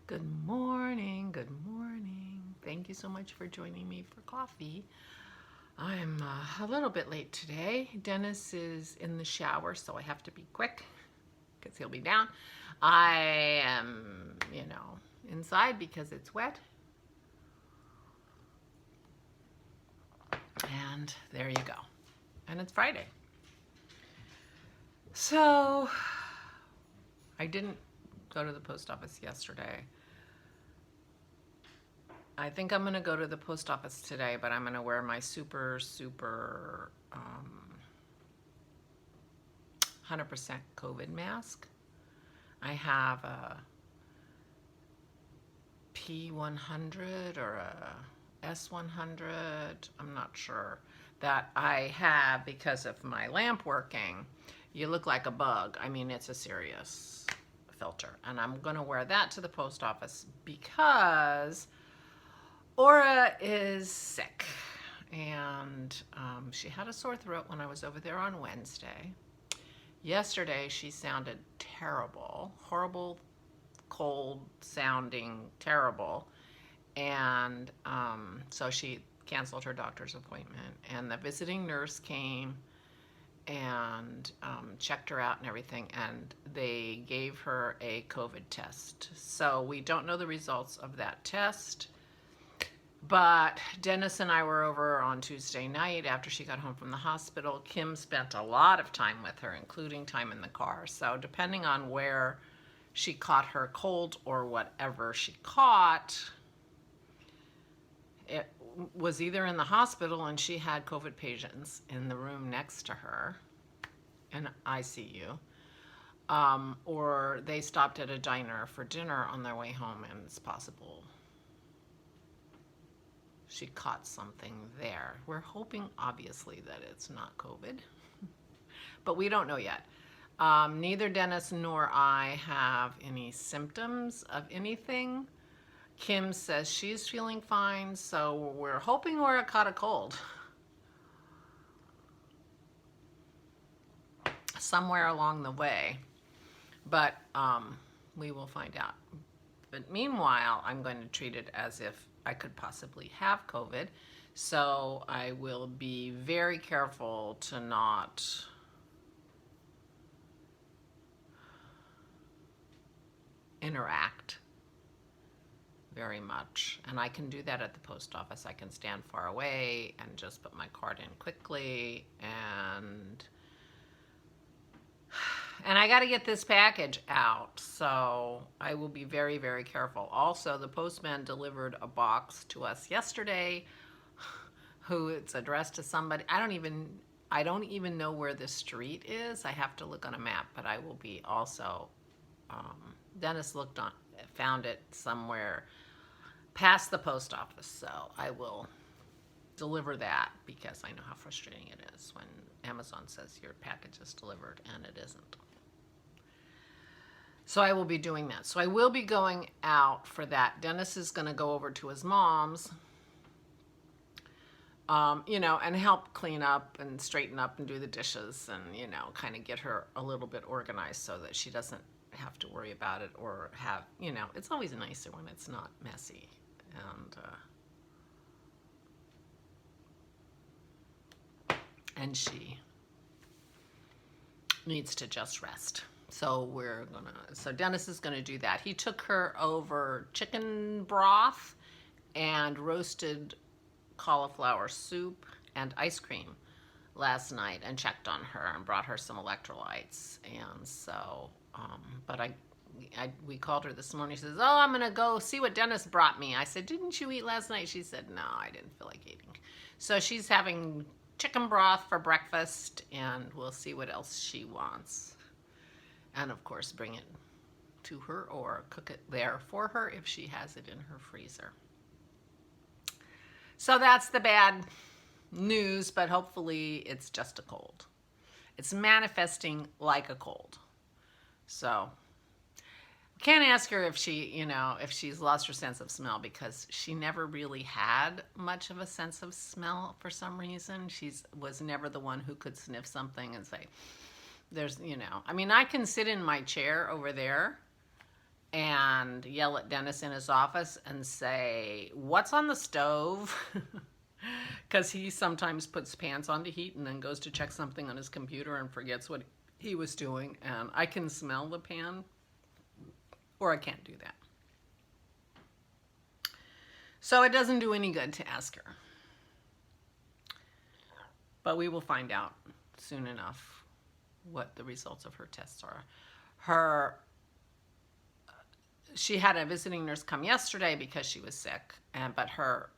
Good morning, good morning. Thank you so much for joining me for coffee. I'm a little bit late today. Dennis is in the shower, so I have to be quick because he'll be down. I am, inside because it's wet. And there you go. And it's Friday. So I didn't go to the post office yesterday. I think I'm going to go to the post office today, but I'm going to wear my super 100% COVID mask. I have a P100 or a S100, I'm not sure, that I have because of my lamp working. You look like a bug. I mean, it's a serious filter. And I'm going to wear that to the post office because Aura is sick, and she had a sore throat when I was over there on Wednesday. Yesterday, she sounded terrible, horrible, cold sounding, terrible, and so she canceled her doctor's appointment, and the visiting nurse came and checked her out and everything, and they gave her a COVID test. So we don't know the results of that test. But Dennis and I were over on Tuesday night after she got home from the hospital. Kim spent a lot of time with her, including time in the car. So depending on where she caught her cold or whatever she caught, it was either in the hospital and she had COVID patients in the room next to her in ICU, or they stopped at a diner for dinner on their way home, and it's possible she caught something there. We're hoping, obviously, that it's not COVID, but we don't know yet. Neither Dennis nor I have any symptoms of anything. Kim says she's feeling fine, so we're hoping Aura caught a cold somewhere along the way, but we will find out. But meanwhile, I'm going to treat it as if I could possibly have COVID. So I will be very careful to not interact very much. And I can do that at the post office. I can stand far away and just put my card in quickly, and I got to get this package out, so I will be very, very careful. Also, the postman delivered a box to us yesterday, who it's addressed to somebody. I don't even know where the street is. I have to look on a map, but I will be also, Dennis found it somewhere past the post office, so I will deliver that because I know how frustrating it is when Amazon says your package is delivered and it isn't. So I will be doing that. So I will be going out for that. Dennis is going to go over to his mom's, and help clean up and straighten up and do the dishes and, kind of get her a little bit organized so that she doesn't have to worry about it or have, it's always nicer when it's not messy. And she needs to just rest. So so Dennis is gonna do that. He took her over chicken broth and roasted cauliflower soup and ice cream last night and checked on her and brought her some electrolytes. And so, but we called her this morning. She says, "Oh, I'm gonna go see what Dennis brought me." I said, "Didn't you eat last night?" She said, "No, I didn't feel like eating." So she's having chicken broth for breakfast, and we'll see what else she wants. And of course, bring it to her or cook it there for her if she has it in her freezer. So that's the bad news, but hopefully it's just a cold. It's manifesting like a cold. So can't ask her if if she's lost her sense of smell, because she never really had much of a sense of smell for some reason. She was never the one who could sniff something and say, I mean, I can sit in my chair over there and yell at Dennis in his office and say, "What's on the stove?" Because he sometimes puts pants on to heat and then goes to check something on his computer and forgets what he was doing. And I can smell the pan, or I can't do that. So it doesn't do any good to ask her. But we will find out soon enough what the results of her tests are. She had a visiting nurse come yesterday because she was sick, but her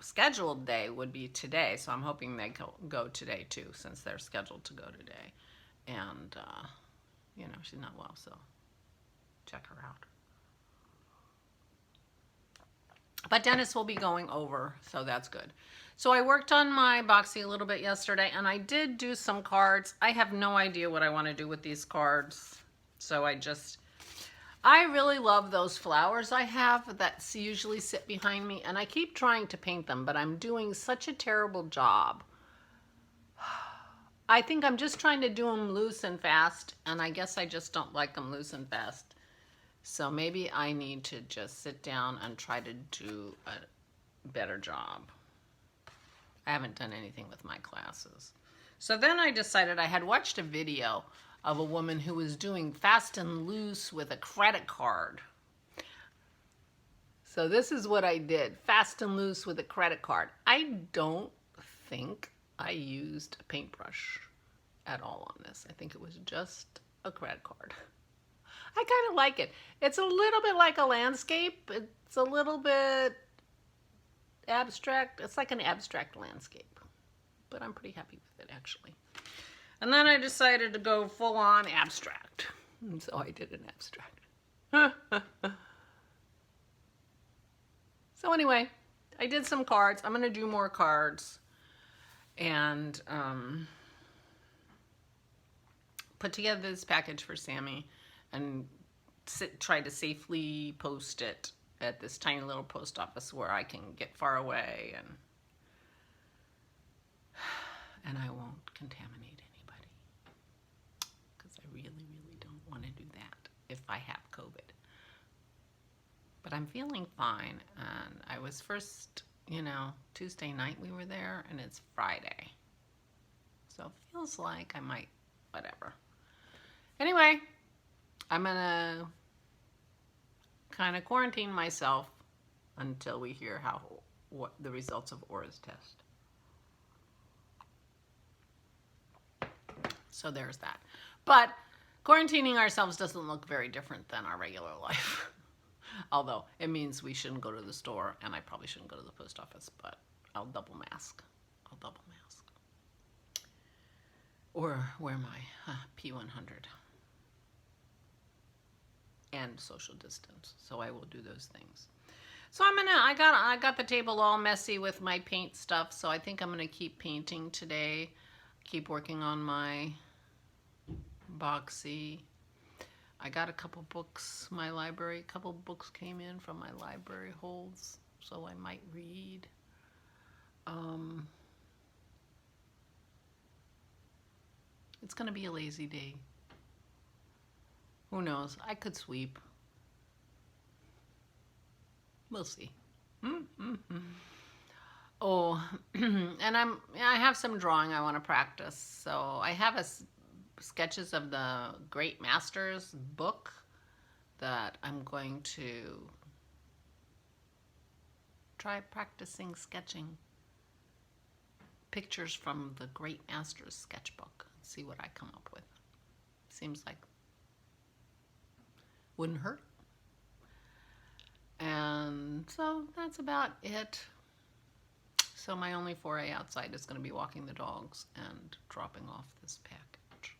scheduled day would be today, so I'm hoping they go today too, since they're scheduled to go today. And, you know, she's not well, so check her out. But Dennis will be going over, so that's good. So I worked on my boxy a little bit yesterday, and I did do some cards. I have no idea what I want to do with these cards, so I really love those flowers I have that usually sit behind me, and I keep trying to paint them, but I'm doing such a terrible job. I think I'm just trying to do them loose and fast, and I guess I just don't like them loose and fast. So maybe I need to just sit down and try to do a better job. I haven't done anything with my classes. So then I decided I had watched a video of a woman who was doing fast and loose with a credit card. So this is what I did, fast and loose with a credit card. I don't think I used a paintbrush at all on this. I think it was just a credit card. I kind of like it. It's a little bit like a landscape. It's a little bit abstract. It's like an abstract landscape, but I'm pretty happy with it actually. And then I decided to go full on abstract. And so I did an abstract. So anyway, I did some cards. I'm going to do more cards and put together this package for Sammy and try to safely post it at this tiny little post office where I can get far away and I won't contaminate anybody, because I really, really don't want to do that if I have COVID. But I'm feeling fine, and I was first, you know, Tuesday night we were there, and it's Friday. So it feels like I might, whatever. Anyway, I'm gonna kind of quarantine myself until we hear what the results of Aura's test. So there's that. But quarantining ourselves doesn't look very different than our regular life. Although it means we shouldn't go to the store, and I probably shouldn't go to the post office, but I'll double mask. Or wear my P100. And social distance. So I will do those things. So I got the table all messy with my paint stuff, so I think I'm gonna keep painting today. Keep working on my boxy. I got a couple books, a couple books came in from my library holds, so I might read. It's gonna be a lazy day. Who knows? I could sweep. We'll see. Oh, and I have some drawing I want to practice. So I have sketches of the Great Masters book that I'm going to try practicing sketching pictures from the Great Masters sketchbook and see what I come up with. Seems like wouldn't hurt. And so that's about it. So my only foray outside is going to be walking the dogs and dropping off this package.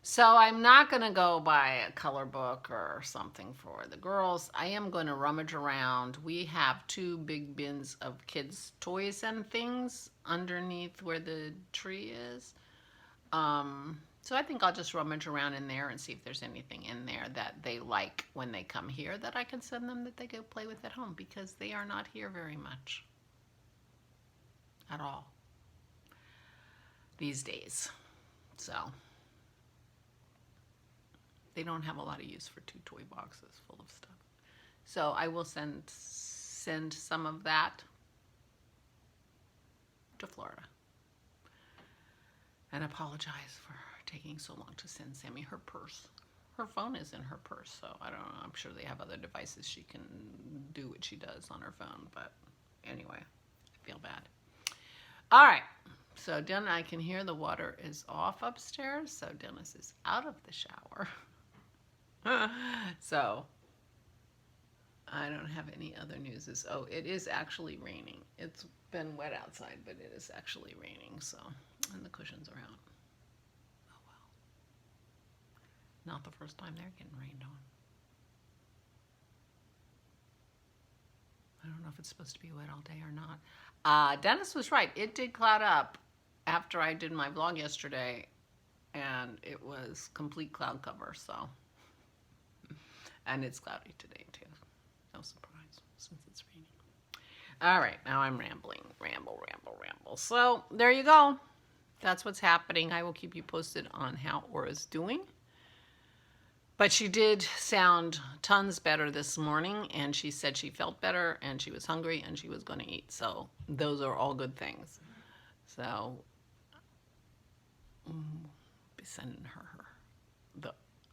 So I'm not going to go buy a color book or something for the girls. I am going to rummage around. We have 2 big bins of kids' toys and things underneath where the tree is. So I think I'll just rummage around in there and see if there's anything in there that they like when they come here that I can send them that they go play with at home, because they are not here very much at all these days. So they don't have a lot of use for 2 toy boxes full of stuff. So I will send some of that to Florida. And apologize for taking so long to send Sammy her purse. Her phone is in her purse, so I don't know. I'm sure they have other devices she can do what she does on her phone, but anyway, I feel bad. All right, so I can hear the water is off upstairs, so Dennis is out of the shower. So I don't have any other news. Oh, it is actually raining. It's been wet outside, but it is actually raining, so, and the cushions are out. Oh well. Not the first time they're getting rained on. I don't know if it's supposed to be wet all day or not. Dennis was right. It did cloud up after I did my vlog yesterday, and it was complete cloud cover, so. And it's cloudy today, too. No surprise, since it's raining. All right, now I'm rambling. Ramble. So, there you go. That's what's happening. I will keep you posted on how Aura's doing. But she did sound tons better this morning, and she said she felt better, and she was hungry, and she was going to eat. So, those are all good things. So, be sending her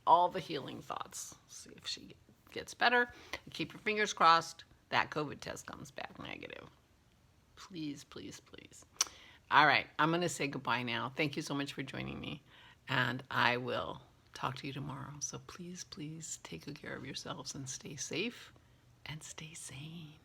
all the healing thoughts. See if she gets better. Keep your fingers crossed that COVID test comes back negative. Please, please, please. All right, I'm going to say goodbye now. Thank you so much for joining me, and I will talk to you tomorrow. So please, please take good care of yourselves and stay safe and stay sane.